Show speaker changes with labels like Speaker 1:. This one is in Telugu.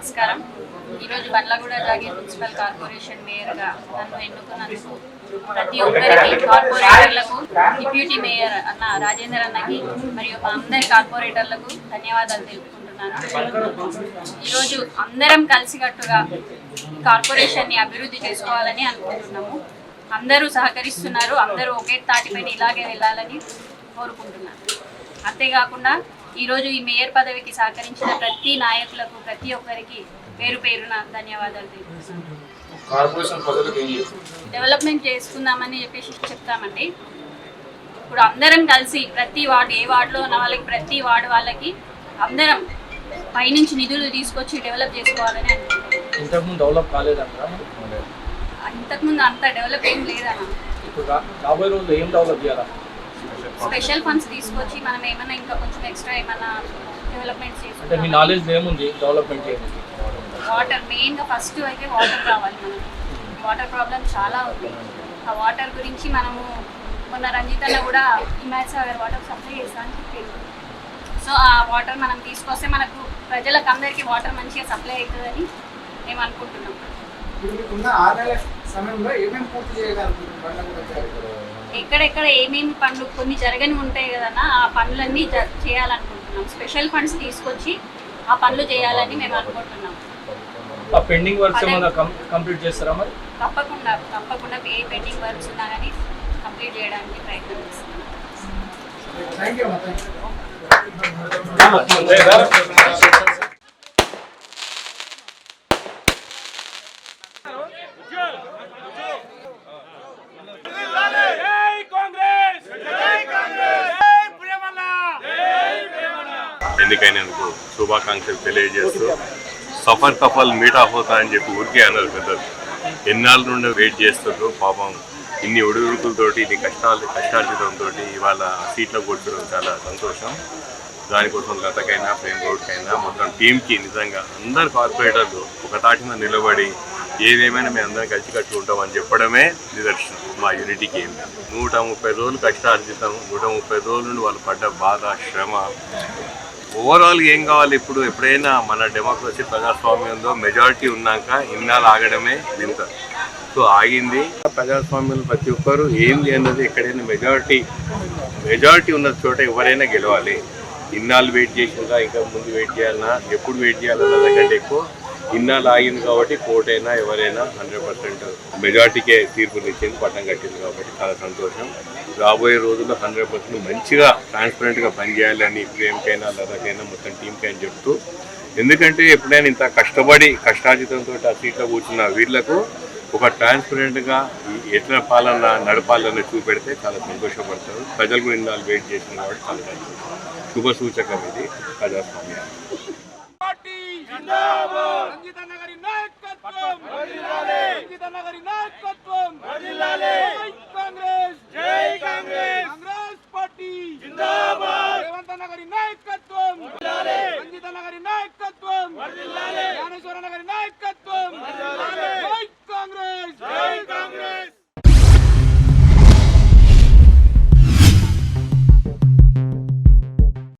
Speaker 1: నమస్కారం. ఈరోజు బండ్లగూడ జాగీర్ మున్సిపల్ కార్పొరేషన్ మేయర్గా నన్ను ఎన్నుకున్నందుకు ప్రతి ఒక్కరికి, కార్పొరేటర్లకు, డిప్యూటీ మేయర్ అన్న రాజేందర్ అన్నకి మరియు మా అందరి కార్పొరేటర్లకు ధన్యవాదాలు తెలుపుకుంటున్నాను. ఈరోజు అందరం కలిసికట్టుగా కార్పొరేషన్ని అభివృద్ధి చేసుకోవాలని అనుకుంటున్నాము. అందరూ సహకరిస్తున్నారు. అందరూ ఒకే తాటిపైన ఇలాగే వెళ్ళాలని కోరుకుంటున్నాను. అంతేకాకుండా ఈరోజు ఈ మేయర్ పదవికి సహకరించిన ప్రతి నాయకులకు, ప్రతి ఒక్కరికి పేరు పేరున ధన్యవాదాలు తెలుపుతున్నాను. డెవలప్మెంట్ చేసుకుందామని చెప్పేసి చెప్తామండి. ఇప్పుడు అందరం కలిసి ప్రతి వార్డు, ఏ వార్డులో ఉన్న వాళ్ళకి, ప్రతి వార్డు వాళ్ళకి అందరం పైనుంచి నిధులు తీసుకొచ్చి డెవలప్ చేసుకోవాలని అనుకుంటున్నాం. ఇంతకుముందు అంత డెవలప్ ఏం లేదన్న. స్పెషల్ ఫండ్స్ తీసుకొచ్చి మనం ఏమైనా ఇంకా కొంచెం ఎక్స్ట్రా ఏమైనా డెవలప్మెంట్ చేసుకుంటాం. వాటర్ మెయిన్గా ఫస్ట్ అయితే వాటర్ కావాలి. మనకి వాటర్ ప్రాబ్లం చాలా ఉంది. ఆ వాటర్ గురించి మనము మొన్న రంజితన్న కూడా హిమాయత్ సాగర్ వాటర్ సప్లై చేస్తామని చెప్పారు. సో ఆ వాటర్ మనం తీసుకొస్తే మనకు ప్రజలకు అందరికీ వాటర్ మంచిగా సప్లై అవుతుందని మేము అనుకుంటున్నాం. ఎక్కడెక్కడ ఏమేమి పనులు కొన్ని జరగని ఉంటాయి కదన్నా, ఆ పనులన్నీ చేయాలనుకుంటున్నాం. స్పెషల్ ఫండ్స్ తీసుకొచ్చి ఆ పనులు చేయాలని మేము అనుకుంటున్నాం.
Speaker 2: పెండింగ్ వర్క్స్ ఏమైనా కంప్లీట్ చేస్తారా మరి?
Speaker 1: తప్పకుండా ఏ పెండింగ్ వర్క్స్ ఉన్నా కానీ కంప్లీట్ చేయడానికి ప్రయత్నం చేస్తున్నాం.
Speaker 3: ఎన్నికైనందుకు శుభాకాంక్షలు తెలియజేస్తూ సఫర్ కఫల్ మీటా హోతా అని చెప్పి ఊరికే అన్నారు పెద్దలు. ఎన్నాళ్ళ నుండి వెయిట్ చేస్తుండ్రు పాపం. ఇన్ని ఒడిదుడుకులతోటి, ఇన్ని కష్టార్జితంతో ఇవాళ సీట్లో కూర్చోవడం చాలా సంతోషం. దానికోసం లతకైనా, ప్రేమ్ గౌడ్కైనా, మొత్తం టీంకి నిజంగా అందరు కార్పొరేటర్లు ఒక తాటిన నిలబడి ఏదేమైనా మేము అందరం కలిసి కట్టుకుంటామని చెప్పడమే నిదర్శనం మా యూనిటీకి. ఏం 130 రోజులు కష్టార్జితం, 130 రోజుల నుండి వాళ్ళు పడ్డ బాధ, శ్రమ. ఓవరాల్గా ఏం కావాలి ఇప్పుడు? ఎప్పుడైనా మన డెమోక్రసీ, ప్రజాస్వామ్యంలో మెజారిటీ ఉన్నాక ఇన్నాళ్ళు ఆగడమే వింత. సో ఆగింది. ప్రజాస్వామ్యంలో ప్రతి ఒక్కరు ఏంది అన్నది, ఎక్కడైనా మెజారిటీ ఉన్న చోట ఎవరైనా గెలవాలి. ఇన్నాళ్ళు వెయిట్ చేసిందా, ఇంకా ముందు వెయిట్ చేయాలన్నా, ఎప్పుడు వెయిట్ చేయాలన్న కంటే ఎక్కువ ఇన్నాళ్ళు ఆగింది కాబట్టి కోర్టైనా ఎవరైనా 100% మెజారిటీకే తీర్పునిచ్చింది, పట్టం కట్టింది కాబట్టి చాలా సంతోషం. రాబోయే రోజుల్లో 100% మంచిగా ట్రాన్స్పరెంట్గా పనిచేయాలని ప్రేమ్కైనా, లతకైనా, మొత్తం టీంకైనా చెప్తూ, ఎందుకంటే ఎప్పుడైనా ఇంత కష్టపడి కష్టార్జితంతో ఆ సీట్లో కూర్చున్న వీళ్లకు ఒక ట్రాన్స్పరెంట్గా ఎట్లా పాలన నడపాలని చూపెడితే చాలా సంతోషపడతారు. ప్రజలు కూడా ఇన్నాళ్ళు వెయిట్ చేసింది కాబట్టి చాలా సంతోషం. శుభ సూచకం ఇది ప్రజాస్వామ్యం.
Speaker 4: నాయకత్వం